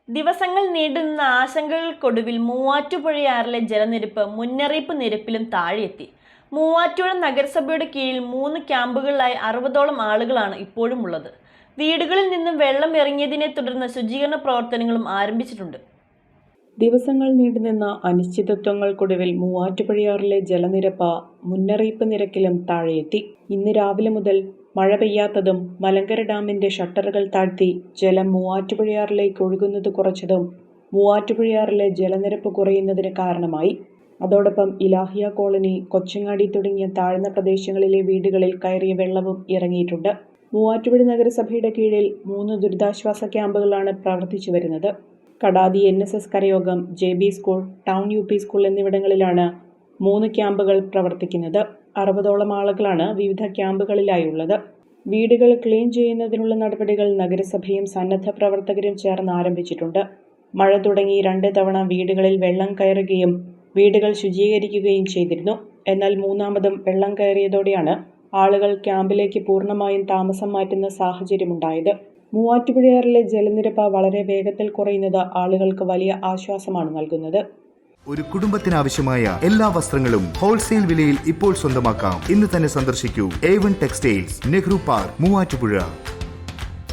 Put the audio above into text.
ദിവസങ്ങൾ നീണ്ടുനിന്ന ആശങ്കകൾക്കൊടുവിൽ മൂവാറ്റുപുഴയാറിലെ ജലനിരപ്പ് മുന്നറിയിപ്പ് നിരപ്പിലും താഴെയെത്തി. മൂവാറ്റുപുഴ നഗരസഭയുടെ കീഴിൽ 3 ക്യാമ്പുകളിലായി 60ഓളം ആളുകളാണ് ഇപ്പോഴും ഉള്ളത്. വീടുകളിൽ നിന്നും വെള്ളം ഇറങ്ങിയതിനെ തുടർന്ന് ശുചീകരണ പ്രവർത്തനങ്ങളും ആരംഭിച്ചിട്ടുണ്ട്. ദിവസങ്ങൾ നീണ്ടുനിന്ന അനിശ്ചിതത്വങ്ങൾക്കൊടുവിൽ മൂവാറ്റുപുഴയാറിലെ ജലനിരപ്പ് മുന്നറിയിപ്പ് നിരക്കിലും താഴെയെത്തി. ഇന്ന് രാവിലെ മുതൽ മഴ പെയ്യാത്തതും മലങ്കര ഡാമിന്റെ ഷട്ടറുകൾ താഴ്ത്തി ജലം മൂവാറ്റുപുഴയാറിലേക്ക് ഒഴുകുന്നത് കുറച്ചതും മൂവാറ്റുപുഴയാറിലെ ജലനിരപ്പ് കുറയുന്നതിന് കാരണമായി. അതോടൊപ്പം ഇലാഹിയ കോളനി, കൊച്ചങ്ങാടി തുടങ്ങിയ താഴ്ന്ന പ്രദേശങ്ങളിലെ വീടുകളിൽ കയറിയ വെള്ളവും ഇറങ്ങിയിട്ടുണ്ട്. മൂവാറ്റുപുഴ നഗരസഭയുടെ കീഴിൽ 3 ദുരിതാശ്വാസ ക്യാമ്പുകളാണ് പ്രവർത്തിച്ചു വരുന്നത്. Kadathy NSS കരയോഗം, JB school, town UP school എന്നിവിടങ്ങളിലാണ് 3 ക്യാമ്പുകൾ പ്രവർത്തിക്കുന്നത്. 60ഓളം ആളുകളാണ് വിവിധ ക്യാമ്പുകളിലായുള്ളത്. വീടുകൾ ക്ലീൻ ചെയ്യുന്നതിനുള്ള നടപടികൾ നഗരസഭയും സന്നദ്ധ പ്രവർത്തകരും ചേർന്ന് ആരംഭിച്ചിട്ടുണ്ട്. മഴ തുടങ്ങി 2 തവണ വീടുകളിൽ വെള്ളം കയറുകയും വീടുകൾ ശുചീകരിക്കുകയും ചെയ്തിരുന്നു. എന്നാൽ മൂന്നാമതും വെള്ളം കയറിയതോടെയാണ് ആളുകൾ ക്യാമ്പിലേക്ക് പൂർണ്ണമായും താമസം മാറ്റുന്ന സാഹചര്യമുണ്ടായത്. മൂവാറ്റുപുഴയാറിലെ ജലനിരപ്പ് വളരെ വേഗത്തിൽ കുറയുന്നത് ആളുകൾക്ക് വലിയ ആശ്വാസമാണ് നൽകുന്നത്. ഒരു കുടുംബത്തിനാവശ്യമായ എല്ലാ വസ്ത്രങ്ങളും ഹോൾസെയിൽ വിലയിൽ ഇപ്പോൾ സ്വന്തമാക്കാം. ഇന്ന് തന്നെ സന്ദർശിക്കൂ A1 textiles, Nehru park, Muvattupuzha.